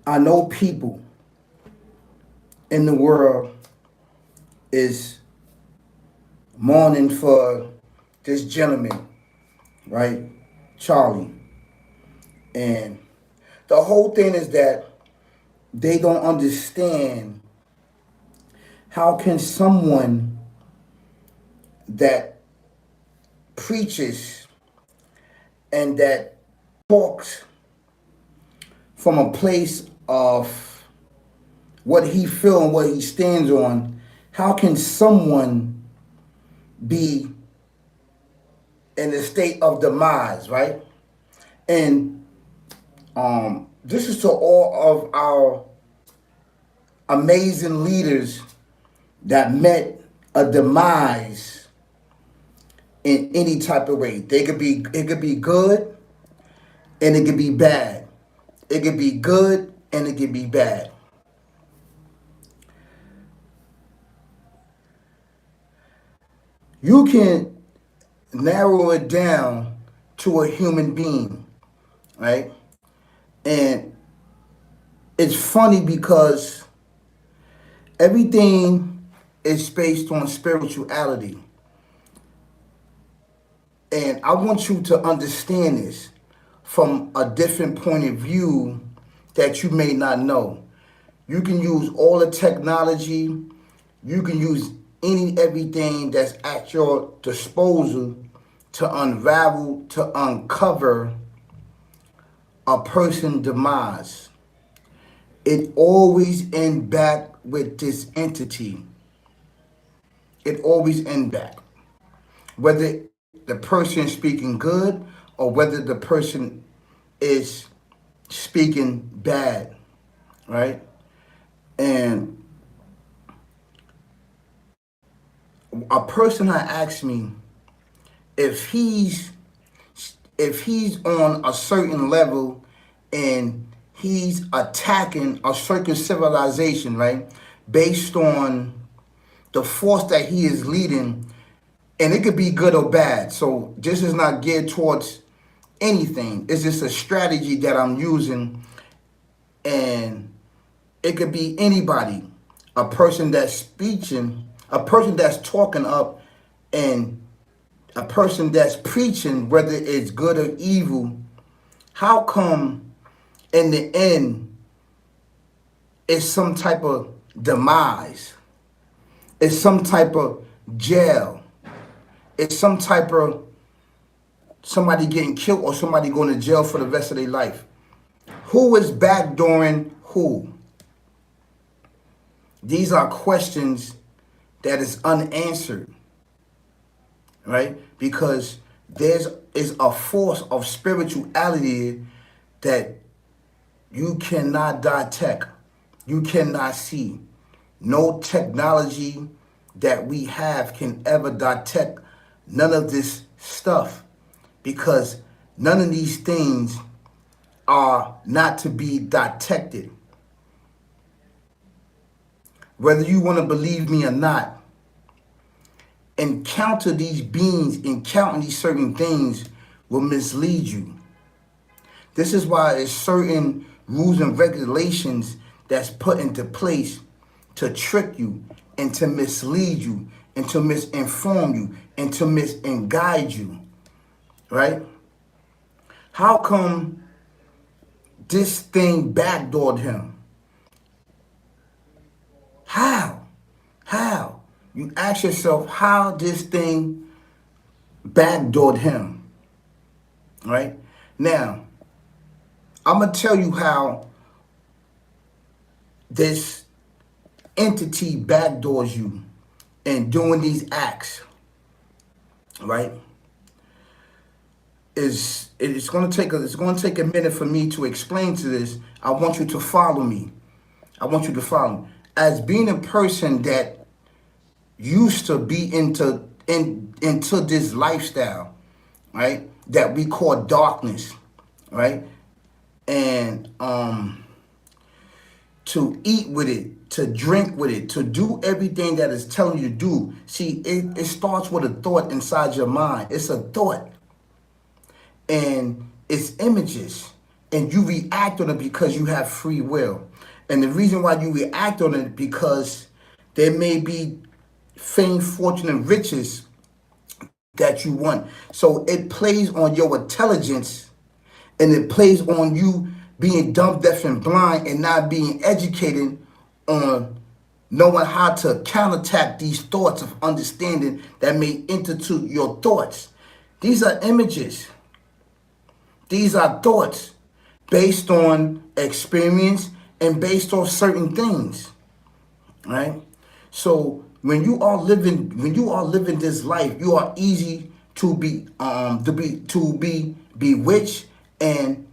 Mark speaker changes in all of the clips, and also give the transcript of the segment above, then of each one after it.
Speaker 1: I know people in the world is mourning for this gentleman, right? Charlie. And the whole thing is that they don't understand how can someone that preaches and that talks from a place of what he feels and what he stands on, how can someone be in a state of demise, right? And this is to all of our amazing leaders that met a demise in any type of way. It could be good and it could be bad. It could be good and it could be bad. You can narrow it down to a human being, right? And it's funny because everything is based on spirituality. And I want you to understand this from a different point of view that you may not know. You can use all the technology, you can use everything that's at your disposal to unravel, to uncover a person's demise. It always ends back with this entity. It always ends back. Whether the person is speaking good or whether the person is speaking bad, right? And a person had asked me if he's on a certain level and he's attacking a certain civilization, right? Based on the force that he is leading, and it could be good or bad. So this is not geared towards anything. It's just a strategy that I'm using, and it could be anybody, a person that's speaking, a person that's talking up, and a person that's preaching, whether it's good or evil. How come in the end it's some type of demise? It's some type of jail. It's some type of somebody getting killed or somebody going to jail for the rest of their life. Who is backdooring who? These are questions that is unanswered, right? Because there is a force of spirituality that you cannot detect, you cannot see. No technology that we have can ever detect none of this stuff, because none of these things are not to be detected. Whether you want to believe me or not, encounter these beings, encountering these certain things will mislead you. This is why there's certain rules and regulations that's put into place to trick you and to mislead you and to misinform you and to misguide you, right? How come this thing backdoored him? How? You ask yourself how this thing backdoored him, right? Now, I'm going to tell you how this entity backdoors you in doing these acts, right? It's going to take a minute for me to explain to this. I want you to follow me. I want you to follow me. As being a person that used to be into this lifestyle, right? That we call darkness, right? And to eat with it, to drink with it, to do everything that it's telling you to do. See, it starts with a thought inside your mind. It's a thought. And it's images. and you react on it because you have free will. And the reason why you react on it because there may be fame, fortune, and riches that you want. So it plays on your intelligence, and it plays on you being dumb, deaf, and blind, and not being educated on knowing how to counterattack these thoughts of understanding that may enter to your thoughts. These are images. These are thoughts based on experience and based on certain things, right? So when you are living this life, you are easy to be bewitched and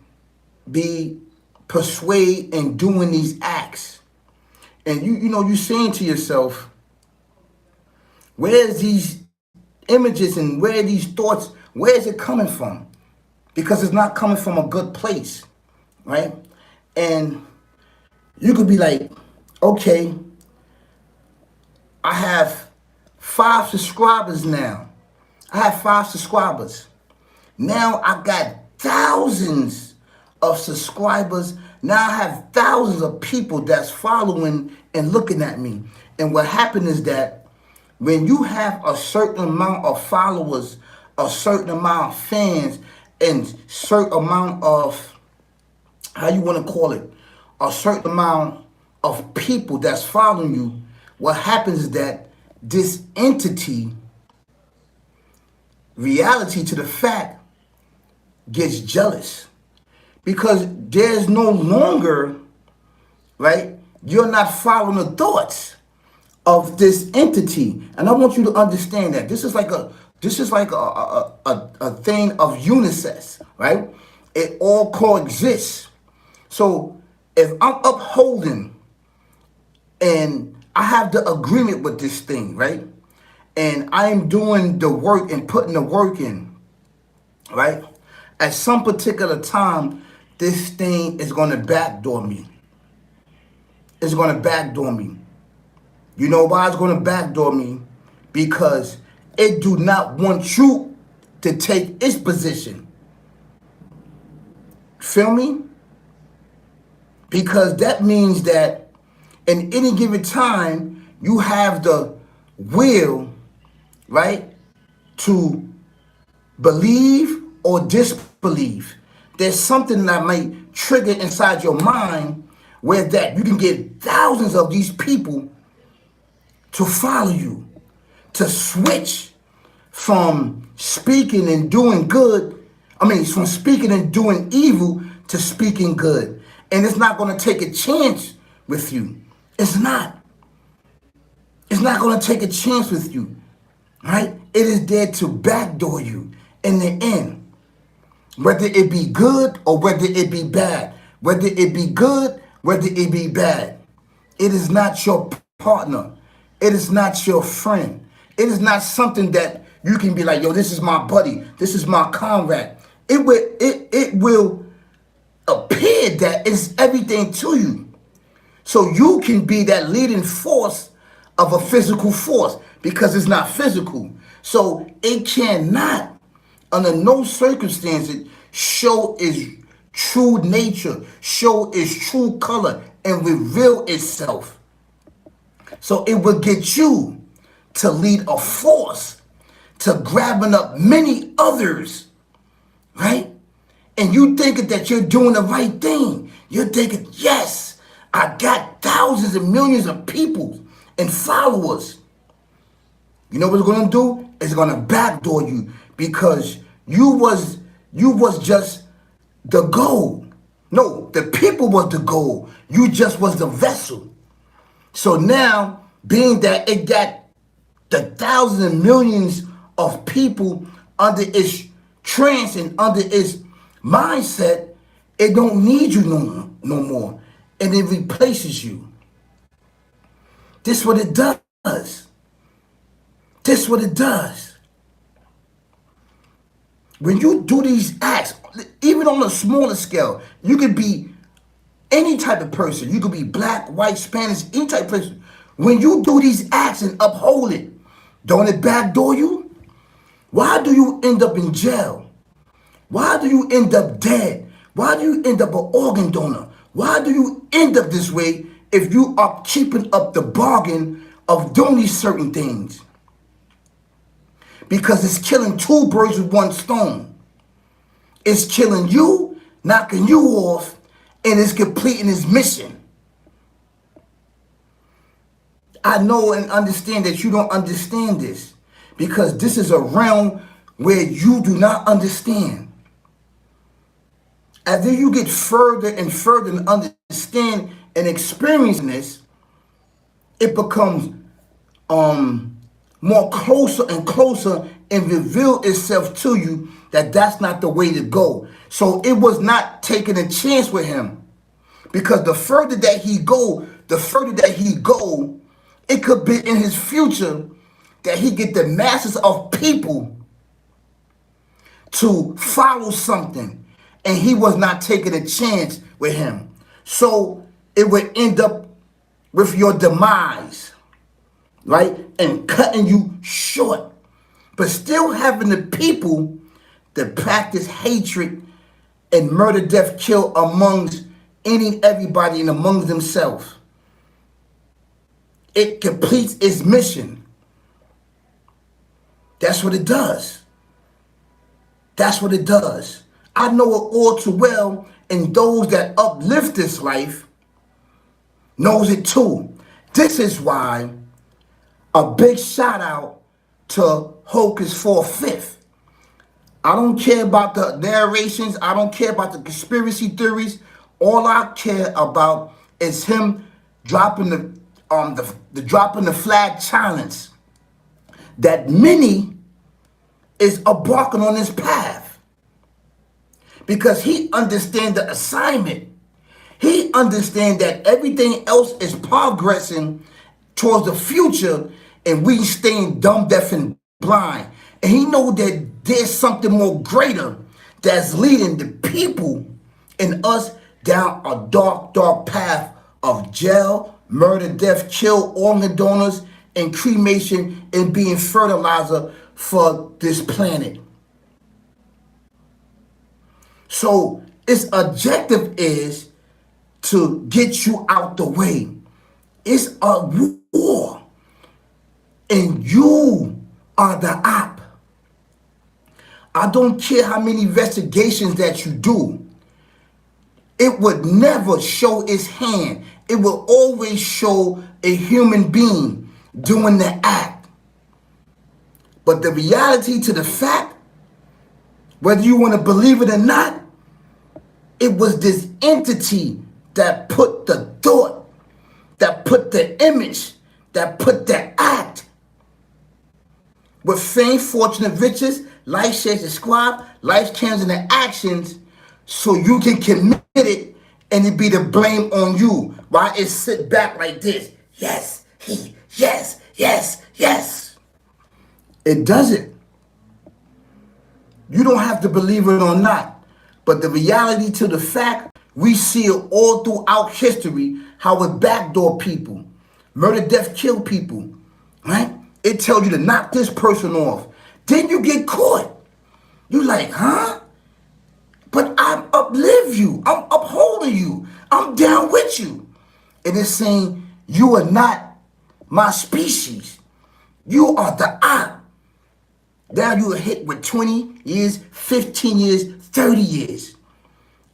Speaker 1: be persuaded in doing these acts. And you saying to yourself, where's these images and where are these thoughts, where is it coming from? Because it's not coming from a good place, right? And you could be like, okay, I have 5 subscribers now. I have 5 subscribers. Now I got thousands of subscribers. Now I have thousands of people that's following and looking at me. And what happened is that when you have a certain amount of followers, a certain amount of fans, and certain amount of, how you want to call it, a certain amount of people that's following you, what happens is that this entity, reality to the fact, gets jealous. Because there's no longer, right, you're not following the thoughts of this entity. And I want you to understand that this is like a thing of unisex, right? It all coexists. So if I'm upholding and I have the agreement with this thing, right? And I'm doing the work and putting the work in, right? At some particular time, this thing is going to backdoor me. It's going to backdoor me. You know why it's going to backdoor me? Because it do not want you to take its position. Feel me? Because that means that in any given time, you have the will, right, to believe or disbelieve. There's something that might trigger inside your mind where that you can get thousands of these people to follow you, to switch from speaking and doing good, from speaking and doing evil to speaking good. And it's not going to take a chance with you. It's not. It's not going to take a chance with you, right? It is there to backdoor you in the end. Whether it be good or whether it be bad. Whether it be good, whether it be bad. It is not your partner. It is not your friend. It is not something that you can be like, yo, this is my buddy. This is my comrade. It will appear that it's everything to you. So you can be that leading force of a physical force because it's not physical. So it cannot, under no circumstances, show its true nature, show its true color, and reveal itself. So it will get you to lead a force to grabbing up many others, right? And you thinking that you're doing the right thing. You're thinking, yes, I got thousands and millions of people and followers. You know what it's going to do? It's going to backdoor you because you was just the goal. No, the people was the goal. You just was the vessel. So now, being that it got the thousands and millions of people under its trance and under its mindset, it don't need you no more. And it replaces you. This is what it does. This is what it does. When you do these acts, even on a smaller scale, you could be any type of person. You could be black, white, Spanish, any type of person. When you do these acts and uphold it, don't it backdoor you? Why do you end up in jail? Why do you end up dead? Why do you end up an organ donor? Why do you end up this way if you are keeping up the bargain of doing these certain things? Because it's killing two birds with one stone. It's killing you, knocking you off, and it's completing its mission. I know and understand that you don't understand this, because this is a realm where you do not understand. As you get further and further and understand and experience this, it becomes more closer and closer and reveal itself to you that that's not the way to go. So it was not taking a chance with him, because the further that he go, it could be in his future that he get the masses of people to follow something, and he was not taking a chance with him. So it would end up with your demise, right? And cutting you short, but still having the people that practice hatred and murder, death, kill amongst everybody and among themselves. It completes its mission. That's what it does. That's what it does. I know it all too well, and those that uplift this life knows it too. This is why a big shout out to Hocus for Fifth. I don't care about the narrations. I don't care about the conspiracy theories. All I care about is him dropping the flag challenge that many is embarking on this path, because he understands the assignment. He understands that everything else is progressing towards the future, and we staying dumb, deaf, and blind. And he knows that there's something more greater that's leading the people and us down a dark, dark path of jail, murder, death, kill, organ donors, and cremation, and being fertilizer for this planet. So its objective is to get you out the way. It's a war, and you are the op. I don't care how many investigations that you do. It would never show its hand. It will always show a human being doing the act. But the reality to the fact, whether you want to believe it or not, it was this entity that put the thought, that put the image, that put the act. With fame, fortune, and riches, life shares describe, life comes in the actions, so you can commit it and it be the blame on you. While it sit back like this. Yes, yes, yes, yes. It doesn't. You don't have to believe it or not. But the reality to the fact, we see it all throughout history, how it backdoor people, murder, death, kill people, right? It tells you to knock this person off. Then you get caught. You like, huh? But I uplift you. I'm upholding you. I'm down with you. And it's saying, you are not my species. You are the op. Now you are hit with 20 years, 15 years, 30 years.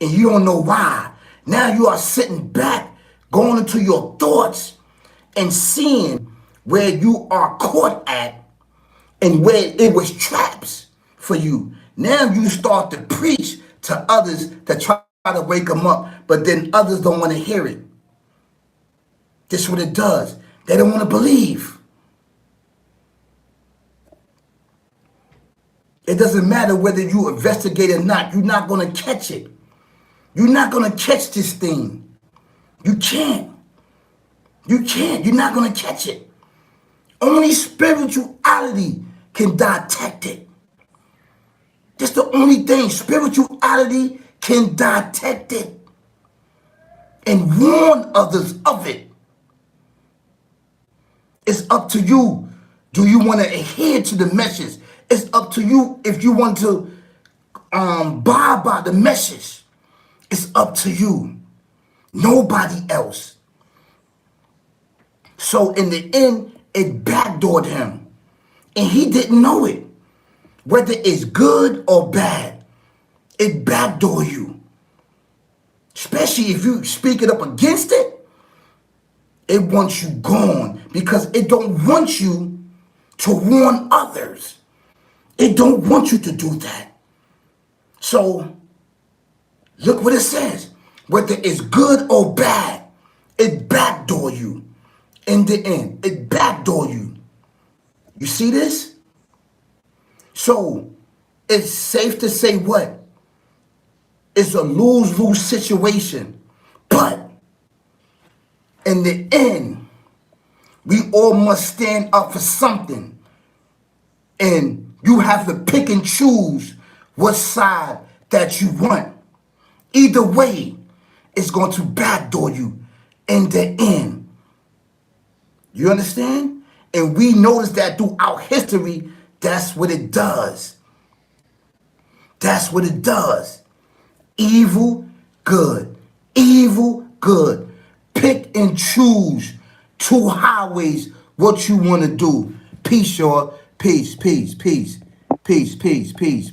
Speaker 1: And you don't know why. Now you are sitting back, going into your thoughts and seeing where you are caught at and where it was traps for you. Now you start to preach to others that try to wake them up, but then others don't want to hear it. This is what it does. They don't want to believe. It doesn't matter whether you investigate or not. You're not going to catch it. You're not going to catch this thing. You can't. You can't. You're not going to catch it. Only spirituality can detect it. That's the only thing. Spirituality can detect it and warn others of it. It's up to you. Do you want to adhere to the message? It's up to you if you want to abide by the message. It's up to you. Nobody else. So in the end, it backdoored him. And he didn't know it. Whether it's good or bad, it backdoor you. Especially if you speak it up against it, it wants you gone because it don't want you to warn others. It don't want you to do that. So look what it says. Whether it's good or bad, it backdoor you. In the end, it backdoor you. You see this? So it's safe to say what? It's a lose-lose situation. But in the end, we all must stand up for something. And you have to pick and choose what side that you want. Either way, it's going to backdoor you in the end. You understand? And we notice that throughout history, that's what it does. That's what it does. Evil, good. Evil, good. Pick and choose two highways what you want to do. Peace, y'all. Peace, peace, peace. Peace, peace, peace, peace.